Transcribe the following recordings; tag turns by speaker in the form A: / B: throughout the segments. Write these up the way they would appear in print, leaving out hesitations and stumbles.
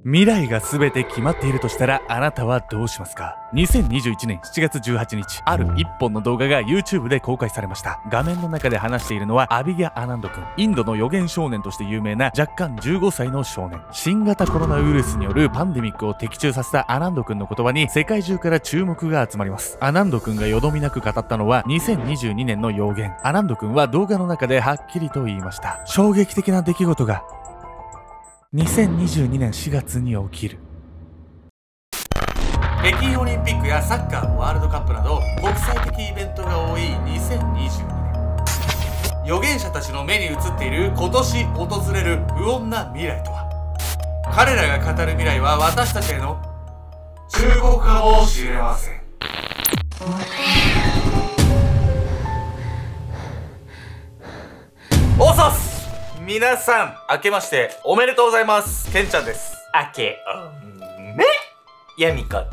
A: 未来が全て決まっているとしたらあなたはどうしますか？ 2021 年7月18日、ある一本の動画が YouTube で公開されました。画面の中で話しているのはアビギャ・アナンド君。インドの予言少年として有名な若干15歳の少年。新型コロナウイルスによるパンデミックを的中させたアナンド君の言葉に世界中から注目が集まります。アナンド君がよどみなく語ったのは2022年の予言。アナンド君は動画の中ではっきりと言いました。衝撃的な出来事が2022年4月に起きる。北京オリンピックやサッカーワールドカップなど国際的イベントが多い2022年、預言者たちの目に映っている今年訪れる不穏な未来とは。彼らが語る未来は私たちへの忠告かもしれません。おそす、皆さん明けましておめでとうございます。けんちゃんです。
B: 明けおめやみこでー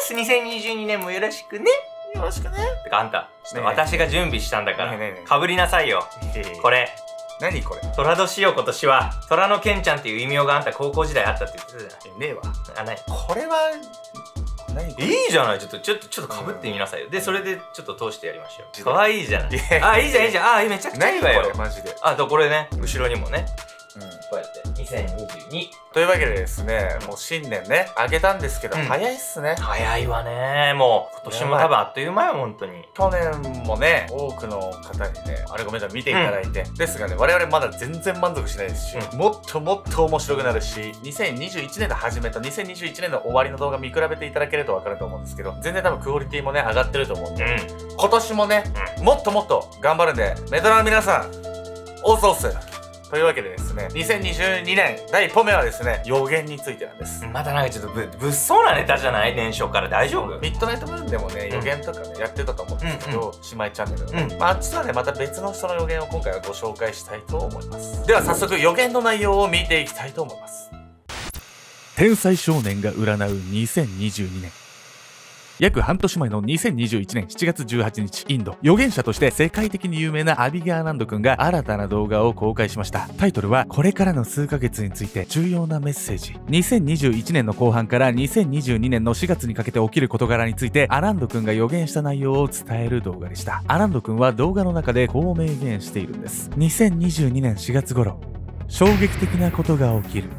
B: す。2022年もよろしくね。
A: よろしくね。
B: てかあんた、ちょっと私が準備したんだから、
A: ねえ
B: かぶりなさいよ。これ。
A: 何これ？
B: 虎年よ今年は。虎のけんちゃんっていう異名があんた高校時代あったって言ってたじゃない。
A: ねえわ。
B: あ、なに
A: これは、何これ？
B: いいじゃない。ちょっとかぶってみなさいよ。で、それでちょっと通してやりましょう。
A: で
B: かわいいじゃない。あ、いいじゃんいいじゃん。あ、めちゃくちゃいいわよ。
A: 何これマジで。
B: あとこれね、後ろにもね。こうやって2022
A: というわけでですね、もう新年ね、あげたんですけど、早いっすね。
B: 早いわね。もう今年も多分あっという間よ、本当に。
A: 去年もね、多くの方にね、あれごめんなさい、見ていただいて、ですがね、我々まだ全然満足しないですし、もっともっと面白くなるし、2021年で始めた2021年の終わりの動画見比べていただけると分かると思うんですけど、全然多分クオリティもね、上がってると思うんで、今年もね、もっともっと頑張るんで、メトラの皆さん、おっす。というわけでですね、2022年第一歩目はですね、予言についてなんです。
B: またなんかちょっと物騒なネタじゃない？年初から大丈夫？
A: ミッドナイトムーンでもね、予言とかね、やってたと思うんですけど、姉妹チャンネルのね。あっちはね、また別の人の予言を今回はご紹介したいと思います。では早速、予言の内容を見ていきたいと思います。天才少年が占う2022年。約半年前の2021年7月18日、インド、預言者として世界的に有名なアビギャ・アナンド君が新たな動画を公開しました。タイトルは、これからの数ヶ月について重要なメッセージ。2021年の後半から2022年の4月にかけて起きる事柄について、アナンド君が予言した内容を伝える動画でした。アナンド君は動画の中でこう明言しているんです。2022年4月頃、衝撃的なことが起きる。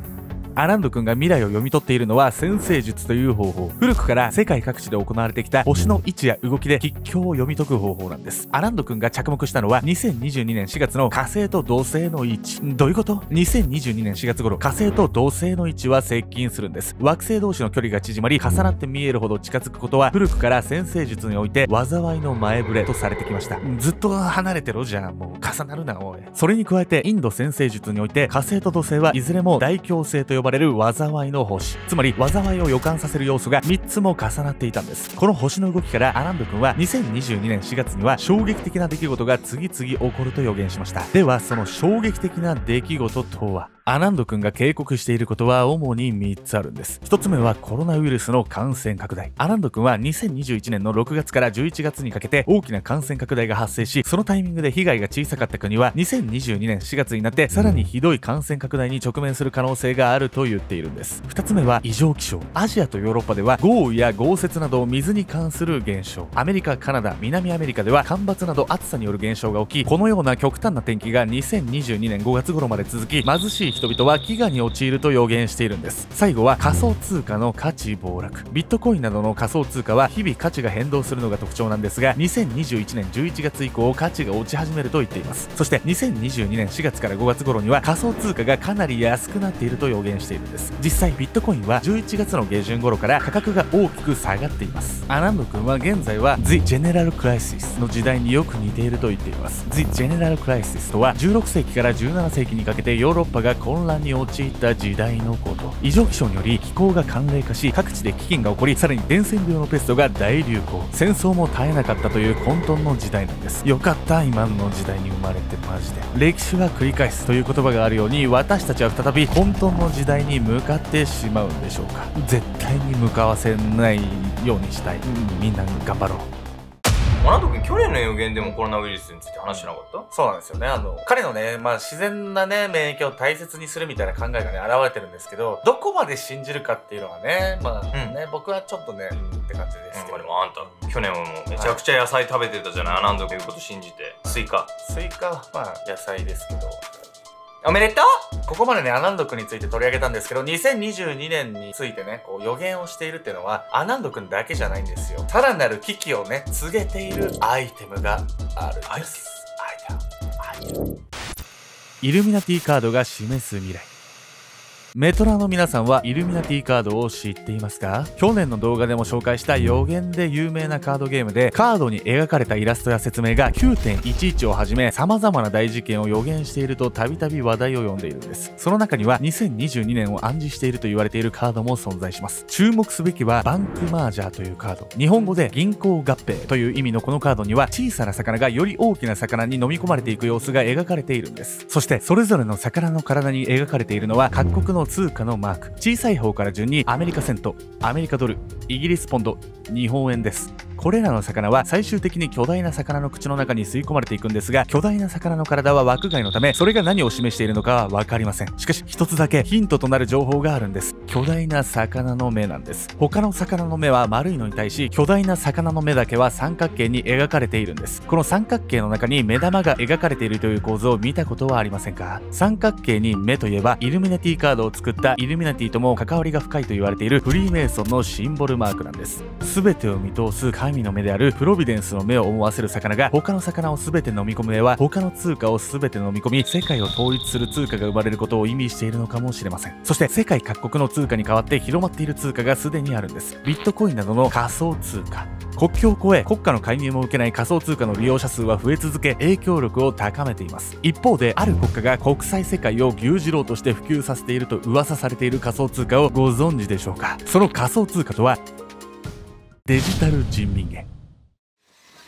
A: アナンド君が未来を読み取っているのは占星術という方法。古くから世界各地で行われてきた星の位置や動きで吉凶を読み解く方法なんです。アナンド君が着目したのは2022年4月の火星と土星の位置。どういうこと？ 2022 年4月頃、火星と土星の位置は接近するんです。惑星同士の距離が縮まり、重なって見えるほど近づくことは古くから占星術において災いの前触れとされてきました。ずっと離れてろじゃあ、もう重なるなおい。それに加えてインド占星術において火星と土星はいずれも大凶星と呼ばれる災いの星、つまり災いを予感させる要素が3つも重なっていたんです。この星の動きからアナンド君は2022年4月には衝撃的な出来事が次々起こると予言しました。ではその衝撃的な出来事とは？アナンド君が警告していることは主に3つあるんです。1つ目はコロナウイルスの感染拡大。アナンド君は2021年の6月から11月にかけて大きな感染拡大が発生し、そのタイミングで被害が小さかった国は2022年4月になってさらにひどい感染拡大に直面する可能性があると言っているんです。2つ目は異常気象。アジアとヨーロッパでは豪雨や豪雪など水に関する現象。アメリカ、カナダ、南アメリカでは干ばつなど暑さによる現象が起き、このような極端な天気が2022年5月頃まで続き、貧しい人々は飢餓に陥ると予言しているんです。最後は仮想通貨の価値暴落。ビットコインなどの仮想通貨は日々価値が変動するのが特徴なんですが、2021年11月以降価値が落ち始めると言っています。そして2022年4月から5月頃には仮想通貨がかなり安くなっていると予言しているんです。実際ビットコインは11月の下旬頃から価格が大きく下がっています。アナンド君は現在は The General Crisis の時代によく似ていると言っています。The General Crisis とは16世紀から17世紀にかけてヨーロッパが混乱に陥った時代のこと。異常気象により気候が寒冷化し、各地で飢饉が起こり、さらに伝染病のペストが大流行、戦争も絶えなかったという混沌の時代なんです。よかった今の時代に生まれて。マジで歴史は繰り返すという言葉があるように、私たちは再び混沌の時代に向かってしまうんでしょうか。絶対に向かわせないようにしたい。みんな頑張ろう。
B: あなた去年の予言でもコロナウイルスについて話してなかった？
A: そうなんですよね。彼のね、自然なね、免疫を大切にするみたいな考えがね、現れてるんですけど、どこまで信じるかっていうのはね、僕はちょっとね、って感じですけど。
B: でもあんた、去年はもうめちゃくちゃ野菜食べてたじゃない、アナンドということ信じて。スイカ
A: は野菜ですけど。
B: おめでとう。
A: ここまでね、アナンド君について取り上げたんですけど、2022年についてね、予言をしているっていうのは、アナンド君だけじゃないんですよ。さらなる危機をね、告げているアイテムがあるんです。アイテム。イルミナティカードが示す未来。メトラの皆さんはイルミナティカードを知っていますか？去年の動画でも紹介した予言で有名なカードゲームで、カードに描かれたイラストや説明が 9.11 をはじめ様々な大事件を予言しているとたびたび話題を呼んでいるんです。その中には2022年を暗示していると言われているカードも存在します。注目すべきはバンクマージャーというカード。日本語で銀行合併という意味のこのカードには、小さな魚がより大きな魚に飲み込まれていく様子が描かれているんです。そしてそれぞれの魚の体に描かれているのは各国の通貨のマーク。小さい方から順にアメリカセント、アメリカドル、イギリスポンド、日本円です。これらの魚は最終的に巨大な魚の口の中に吸い込まれていくんですが、巨大な魚の体は枠外のため、それが何を示しているのかは分かりません。しかし一つだけヒントとなる情報があるんです。巨大な魚の目なんです。他の魚の目は丸いのに対し、巨大な魚の目だけは三角形に描かれているんです。この三角形の中に目玉が描かれているという構図を見たことはありませんか？三角形に目といえば、イルミナティカードを作ったイルミナティとも関わりが深いと言われているフリーメイソンのシンボルマークなんです。全てを見通す神の目であるプロビデンスの目を思わせる魚が他の魚を全て飲み込む絵は、他の通貨を全て飲み込み世界を統一する通貨が生まれることを意味しているのかもしれません。そして世界各国の通貨に代わって広まっている通貨がすでにあるんです。ビットコインなどの仮想通貨。国境を越え国家の介入も受けない仮想通貨の利用者数は増え続け、影響力を高めています。一方である国家が国際世界を牛耳ろうとして普及させていると噂されている仮想通貨をご存知でしょうか？その仮想通貨とはデジタル人民元。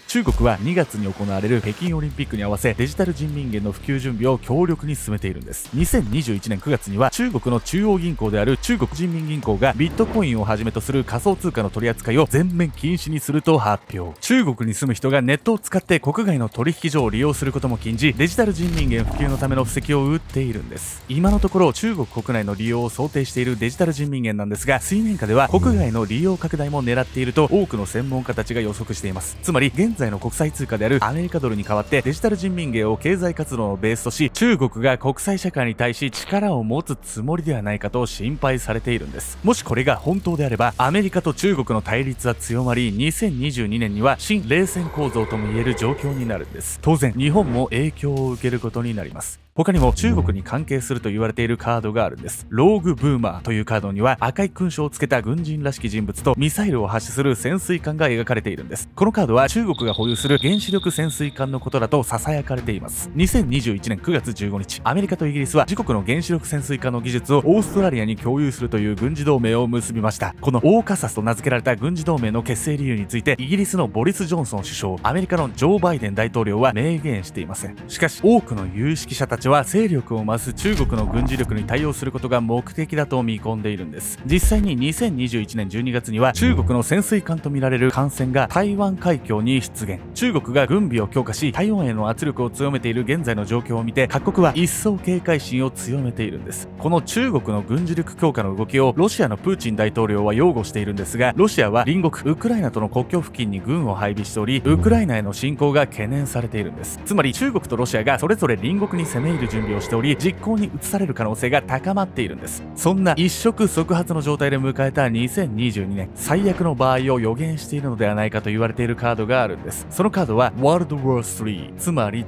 A: 中国は2月に行われる北京オリンピックに合わせデジタル人民元の普及準備を強力に進めているんです。2021年9月には中国の中央銀行である中国人民銀行がビットコインをはじめとする仮想通貨の取り扱いを全面禁止にすると発表。中国に住む人がネットを使って国外の取引所を利用することも禁じ、デジタル人民元普及のための布石を打っているんです。今のところ中国国内の利用を想定しているデジタル人民元なんですが、水面下では国外の利用拡大も狙っていると多くの専門家たちが予測しています。つまり現在の国際通貨であるアメリカドルに代わってデジタル人民元を経済活動のベースとし、中国が国際社会に対し力を持つつもりではないかと心配されているんです。もしこれが本当であれば、アメリカと中国の対立は強まり、2022年には新冷戦構造ともいえる状況になるんです。当然日本も影響を受けることになります。他にも中国に関係すると言われているカードがあるんです。ローグブーマーというカードには赤い勲章をつけた軍人らしき人物とミサイルを発射する潜水艦が描かれているんです。このカードは中国が保有する原子力潜水艦のことだと囁かれています。2021年9月15日、アメリカとイギリスは自国の原子力潜水艦の技術をオーストラリアに共有するという軍事同盟を結びました。このオーカサスと名付けられた軍事同盟の結成理由について、イギリスのボリス・ジョンソン首相、アメリカのジョー・バイデン大統領は明言していません。しかし多くの有識者たちは勢力を増す中国の軍事力に対応することが目的だと見込んでいるんです。実際に2021年12月には中国の潜水艦とみられる艦船が台湾海峡に出現。中国が軍備を強化し台湾への圧力を強めている現在の状況を見て、各国は一層警戒心を強めているんです。この中国の軍事力強化の動きをロシアのプーチン大統領は擁護しているんですが、ロシアは隣国ウクライナとの国境付近に軍を配備しており、ウクライナへの侵攻が懸念されているんです。つまり中国とロシアがそれぞれ隣国に攻め入る準備をしており、実行に移される可能性が高まっているんです。そんな一触即発の状態で迎えた2022年、最悪の場合を予言しているのではないかと言われているカードがあるんです。そのカードはワールドウォー3、つまり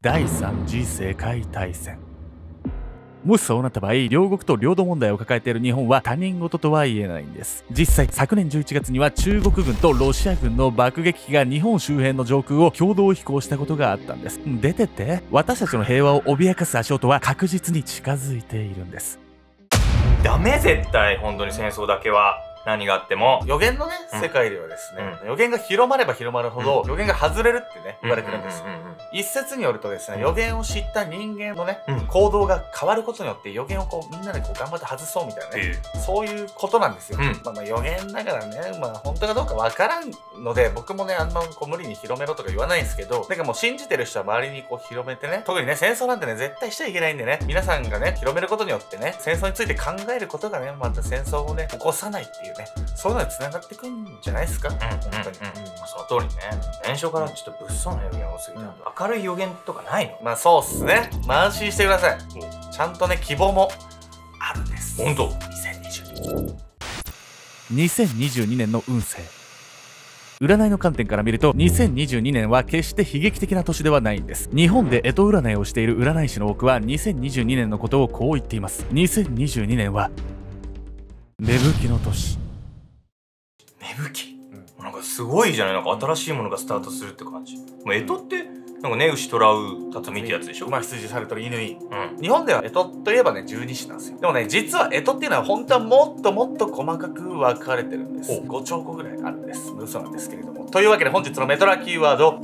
A: 第3次世界大戦。もしそうなった場合、両国と領土問題を抱えている日本は他人事とは言えないんです。実際、昨年11月には中国軍とロシア軍の爆撃機が日本周辺の上空を共同飛行したことがあったんです。出てって。私たちの平和を脅かす足音は確実に近づいているんです。
B: ダメ絶対、本当に戦争だけは。何があっても。
A: 予言のね、世界ではですね、予言が広まれば広まるほど、予言が外れるってね、言われてるんです。一説によるとですね、予言を知った人間のね、行動が変わることによって予言をこうみんなでこう頑張って外そうみたいなね、そういうことなんですよ。まあ予言だからね、まあ本当かどうかわからんので、僕もね、あんまこう無理に広めろとか言わないんですけど、なんかもう信じてる人は周りにこう広めてね、特にね、戦争なんてね、絶対しちゃいけないんでね、皆さんがね、広めることによってね、戦争について考えることがね、また戦争をね、起こさないっていうね、そういうのに繋がってくんじゃないですか、本当に。
B: その通りね。年初からちょっと物騒な予言多すぎた。明るい予言とかないの？
A: まあそうっすね。まあ安心してください。ちゃんとね、希望もあるんです。
B: ほんと
C: 2022年の運勢。占いの観点から見ると2022年は決して悲劇的な年ではないんです。日本で干支占いをしている占い師の多くは2022年のことをこう言っています。2022年は芽吹きの年。
B: 芽吹き、なんかすごいじゃない。なんか新しいものがスタートするって感じ。もう干支ってなんかね、牛虎う辰巳ってやつでしょ。
A: 馬羊猿鳥犬に。日本では干支といえばね、十二支なんですよ。でもね、実は干支っていうのは本当はもっともっと細かく分かれてるんです。5兆個ぐらいあるんです。嘘なんですけれども。というわけで本日のメトラキーワード、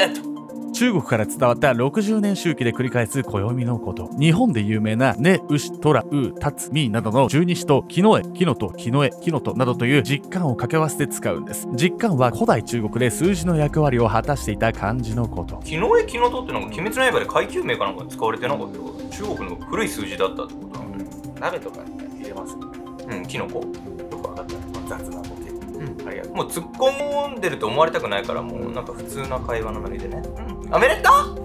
C: 中国から伝わった60年周期で繰り返す暦のこと。日本で有名なね、牛、虎、う、たつ、みなどの十二支と木の絵、木のと、木の絵、木のとなどという実感を掛け合わせて使うんです。実感は古代中国で数字の役割を果たしていた漢字のこと。
B: 木の絵、木のとってなんか鬼滅の刃で階級名かなんかに使われてなかったよ。中国の古い数字だったってことなんだよ。
A: 鍋とかに入れますよね。
B: キノコ？
A: よく分かった。雑なボケ。
B: もう突っ込んでると思われたくないから、もうなんか普通な会話のノリでね。おめでとう。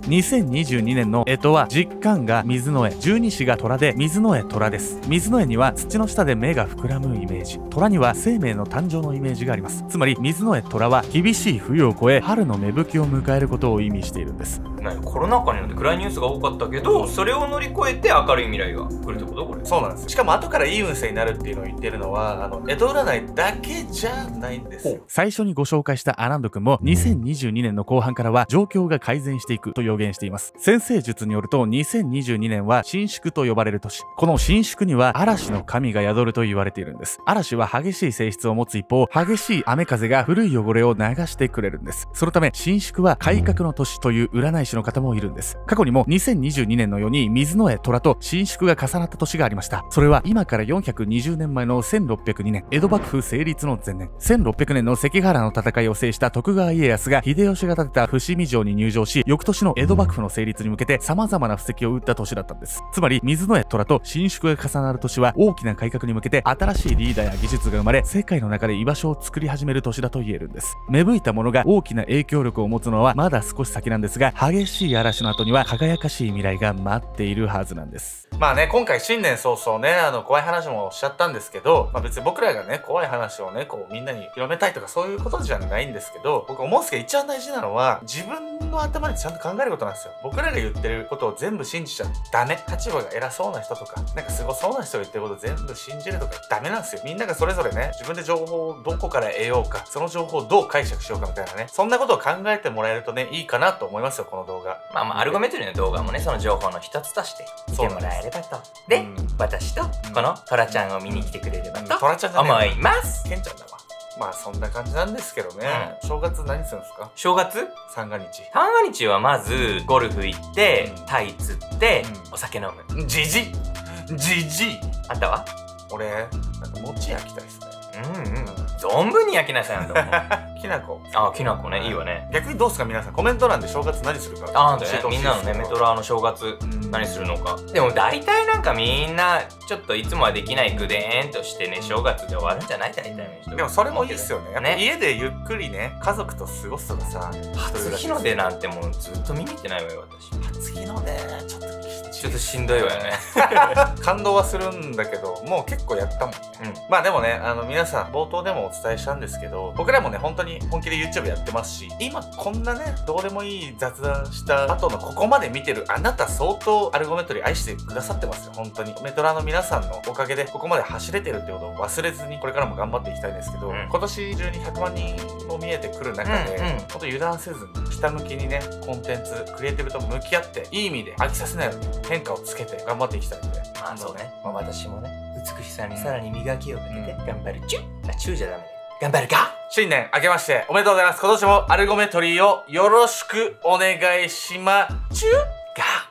C: 2022年の干支は実感が水の絵、十二支が虎で水の絵虎です。水の絵には土の下で芽が膨らむイメージ、虎には生命の誕生のイメージがあります。つまり水の絵虎は厳しい冬を越え春の芽吹きを迎えることを意味しているんです。
B: コロナ禍になって暗いニュースが多かったけど、それを乗り越えて明るい未来が来るってこと？これ
A: そうなんです。しかも後からいい運勢になるっていうのを言ってるのは干支占いだけじゃないんですよ。
C: 最初にご紹介したアナンド君も2022年の後半からは状況が改善していくと予言しています。先生術によると2022年は伸縮と呼ばれる年。この伸縮には嵐の神が宿ると言われているんです。嵐は激しい性質を持つ一方、激しい雨風が古い汚れを流してくれるんです。そのため伸縮は改革の年という占い師の方もいるんです。過去にも2022年のように水の絵虎と伸縮が重なった年がありました。それは今から420年前の1602年、江戸幕府成立の前年、1600年の関ヶ原の戦いを制した徳川家康が秀吉が建てた伏見城に入城し、翌年の江戸幕府の成立に向けて様々な布石を打った年だったんです。つまり水の絵虎と伸縮が重なる年は大きな改革に向けて新しいリーダーや技術が生まれ、世界の中で居場所を作り始める年だと言えるんです。芽吹いたものが大きな影響力を持つのはまだ少し先なんですが、激しい嵐の後には輝かしい未来が待っているはずなんです。
A: まあね、今回新年早々ね、怖い話もしちゃったんですけど、まあ別に僕らがね、怖い話をね、こうみんなに広めたいとかそういうことじゃないんですけど、僕思うんですけど一番大事なのは自分の頭でちゃんと考えることなんですよ。僕らが言ってることを全部信じちゃダメ。立場が偉そうな人とか、なんかすごそうな人が言ってること全部信じるとかダメなんですよ。みんながそれぞれね、自分で情報をどこから得ようか、その情報をどう解釈しようかみたいなね、そんなことを考えてもらえるとね、いいかなと思いますよ、この動画。
B: まあアルゴメトリーの動画もね、その情報の一つとして見てもらえればと。で、私とこのトラちゃんを見に来てくれればと
A: トラちゃんじゃね
B: 思います。
A: ケンちゃんだわ。まあそんな感じなんですけどね。正月何するんですか？
B: 正月？
A: 三が日。
B: 三が日はまずゴルフ行って、タイ釣って、お酒飲む。
A: じじい。
B: あんたは？
A: 俺、なんか餅焼きたいですね。
B: 存分に焼きなさいよ。
A: きなこ。
B: あ、きなこね、いいわね。
A: 逆にどうですか皆さん、コメント欄で正月何するか
B: あ、みんなのね、メトラの正月何するのか。でも大体なんかみんなちょっといつもはできないぐでーんとしてね、正月で終わるんじゃない？大体の人。
A: でもそれもいいっすよね。やっぱ家でゆっくりね、家族と過ごすとかさ、
B: 初日の出なんてもうずっと見に行ってないわよ、私。
A: 初日の出
B: ちょっとしんどいわよね。
A: 感動はするんだけど、もう結構やったもんね。まあでもね、皆さん冒頭でもお伝えしたんですけど、僕らもね、本当に本気で YouTube やってますし、今こんなね、どうでもいい雑談した後のここまで見てるあなた相当アルゴメトリー愛してくださってますよ、本当に。メトラの皆さんのおかげでここまで走れてるってことを忘れずにこれからも頑張っていきたいんですけど、今年中に100万人も見えてくる中で、本当油断せずに、ひたむきにね、コンテンツ、クリエイティブと向き合って、いい意味で飽きさせないように変化をつけて頑張っていきたいんで。
B: まあそうね。まあ私もね、美しさにさらに磨きをかけて頑張るチュッ。あ、チューじゃダメね。頑張るか。
A: 新年明けましておめでとうございます。今年もアルゴメトリーをよろしくお願いしまチュー。
B: ガ